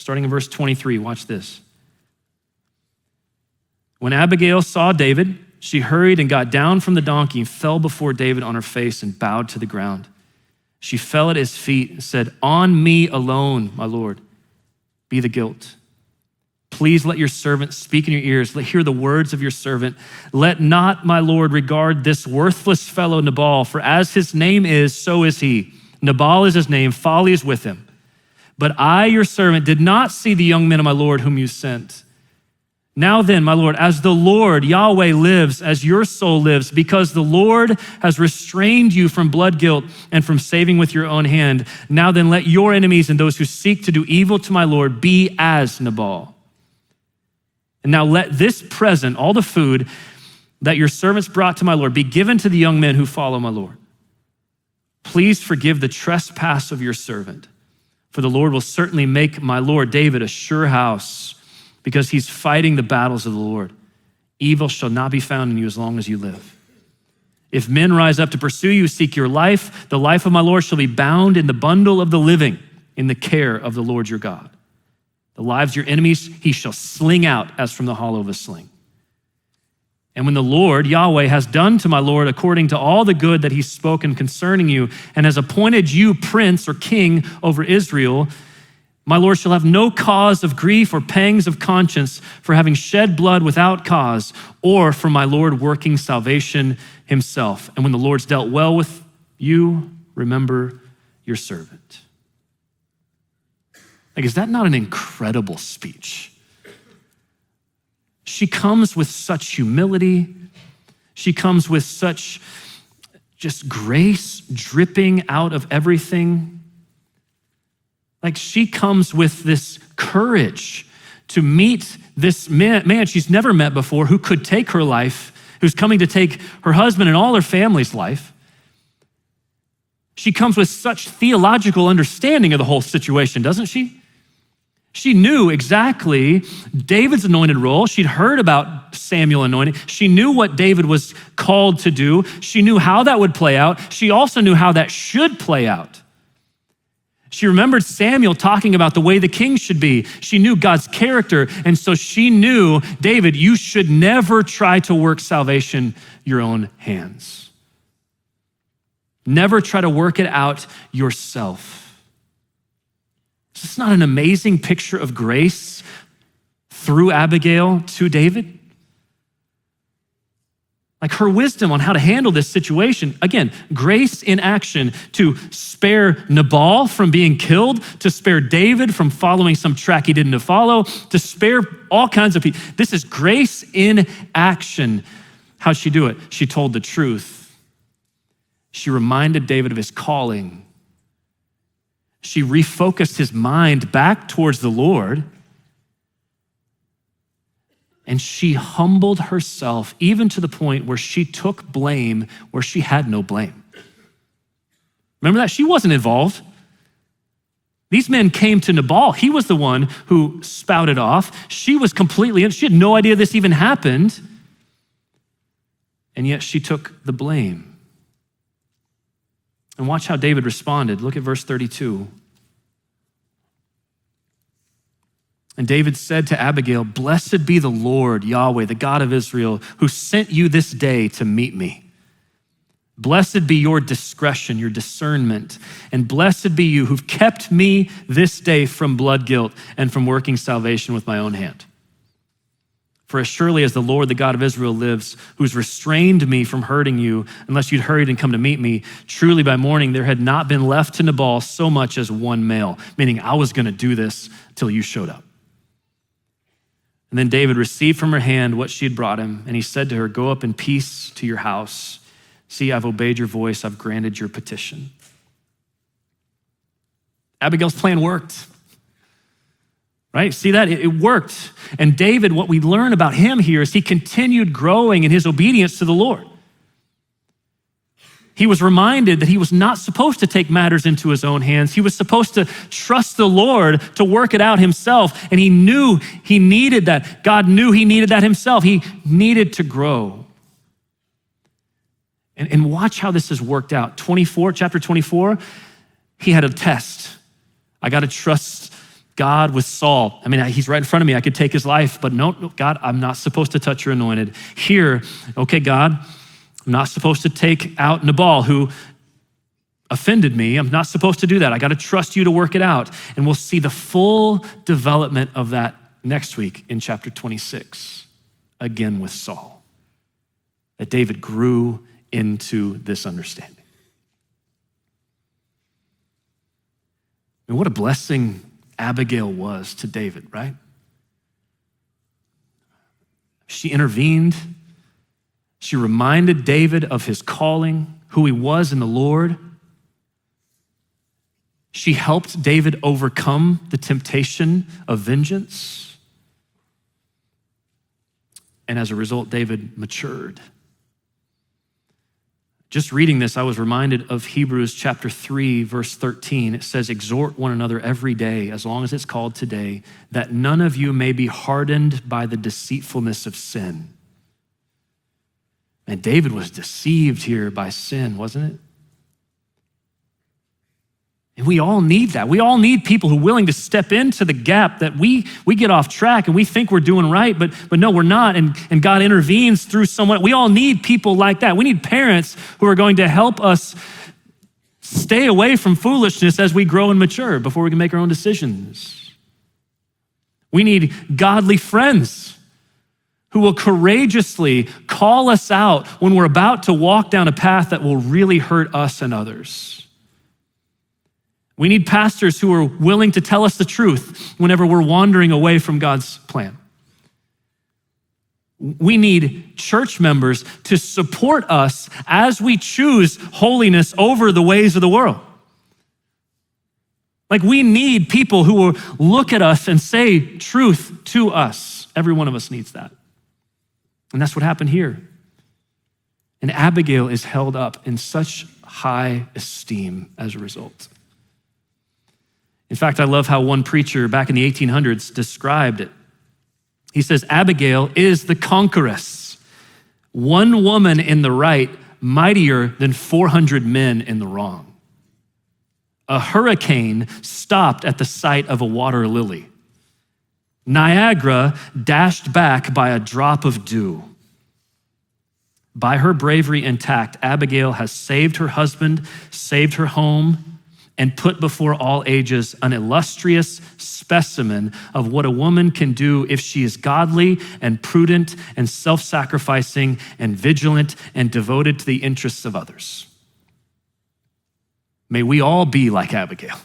starting in verse 23, watch this. When Abigail saw David, she hurried and got down from the donkey and fell before David on her face and bowed to the ground. She fell at his feet and said, "On me alone, my Lord, be the guilt. Please let your servant speak in your ears. Let hear the words of your servant. Let not my Lord regard this worthless fellow Nabal, for as his name is, so is he. Nabal is his name, folly is with him. But I, your servant, did not see the young men of my Lord whom you sent. Now then, my Lord, as the Lord, Yahweh, lives, as your soul lives, because the Lord has restrained you from blood guilt and from saving with your own hand, now then let your enemies and those who seek to do evil to my Lord be as Nabal. And now let this present, all the food that your servants brought to my Lord, be given to the young men who follow my Lord. Please forgive the trespass of your servant, for the Lord will certainly make my Lord David a sure house, because he's fighting the battles of the Lord. Evil shall not be found in you as long as you live. If men rise up to pursue you, seek your life, the life of my Lord shall be bound in the bundle of the living in the care of the Lord your God. The lives of your enemies he shall sling out as from the hollow of a sling. And when the Lord, Yahweh, has done to my Lord according to all the good that he's spoken concerning you and has appointed you prince or king over Israel, my Lord shall have no cause of grief or pangs of conscience for having shed blood without cause, or for my Lord working salvation himself. And when the Lord's dealt well with you, remember your servant." Like, is that not an incredible speech? She comes with such humility. She comes with such just grace dripping out of everything. Like, she comes with this courage to meet this man she's never met before, who could take her life, who's coming to take her husband and all her family's life. She comes with such theological understanding of the whole situation, doesn't she? She knew exactly David's anointed role. She'd heard about Samuel anointing. She knew what David was called to do. She knew how that would play out. She also knew how that should play out. She remembered Samuel talking about the way the king should be. She knew God's character, and so she knew, David, you should never try to work salvation your own hands. Never try to work it out yourself. Is this not an amazing picture of grace through Abigail to David? Like, her wisdom on how to handle this situation. Again, grace in action to spare Nabal from being killed, to spare David from following some track he didn't follow, to spare all kinds of people. This is grace in action. How'd she do it? She told the truth. She reminded David of his calling. She refocused his mind back towards the Lord. And she humbled herself even to the point where she took blame where she had no blame. Remember that? She wasn't involved. These men came to Nabal. He was the one who spouted off. She was completely, she had no idea this even happened. And yet she took the blame. And watch how David responded. Look at verse 32. And David said to Abigail, "Blessed be the Lord, Yahweh, the God of Israel, who sent you this day to meet me. Blessed be your discretion, your discernment, and blessed be you who've kept me this day from blood guilt and from working salvation with my own hand. For as surely as the Lord, the God of Israel lives, who's restrained me from hurting you, unless you'd hurried and come to meet me, truly by morning there had not been left to Nabal so much as one male," meaning I was gonna do this till you showed up. And then David received from her hand what she had brought him, and he said to her, "Go up in peace to your house. See, I've obeyed your voice, I've granted your petition." Abigail's plan worked, right? See that? It worked. And David, what we learn about him here is he continued growing in his obedience to the Lord. He was reminded that he was not supposed to take matters into his own hands. He was supposed to trust the Lord to work it out himself. And he knew he needed that. God knew he needed that himself. He needed to grow. And watch how this has worked out. Chapter 24, he had a test. I got to trust God with Saul. I mean, he's right in front of me. I could take his life, but no, God, I'm not supposed to touch your anointed. Here, okay, God, I'm not supposed to take out Nabal, who offended me. I'm not supposed to do that. I got to trust you to work it out. And we'll see the full development of that next week in chapter 26, again with Saul, that David grew into this understanding. And what a blessing Abigail was to David, right? She intervened. She reminded David of his calling, who he was in the Lord. She helped David overcome the temptation of vengeance. And as a result, David matured. Just reading this, I was reminded of Hebrews chapter 3, verse 13. It says, exhort one another every day, as long as it's called today, that none of you may be hardened by the deceitfulness of sin. And David was deceived here by sin, wasn't it? And we all need that. We all need people who are willing to step into the gap that we get off track and we think we're doing right, but no, we're not. And God intervenes through someone. We all need people like that. We need parents who are going to help us stay away from foolishness as we grow and mature before we can make our own decisions. We need godly friends who will courageously call us out when we're about to walk down a path that will really hurt us and others. We need pastors who are willing to tell us the truth whenever we're wandering away from God's plan. We need church members to support us as we choose holiness over the ways of the world. Like, we need people who will look at us and say truth to us. Every one of us needs that. And that's what happened here. And Abigail is held up in such high esteem as a result. In fact, I love how one preacher back in the 1800s described it. He says, Abigail is the conqueress, one woman in the right, mightier than 400 men in the wrong. A hurricane stopped at the sight of a water lily. Niagara dashed back by a drop of dew. By her bravery and tact, Abigail has saved her husband, saved her home, and put before all ages an illustrious specimen of what a woman can do if she is godly and prudent and self-sacrificing and vigilant and devoted to the interests of others. May we all be like Abigail.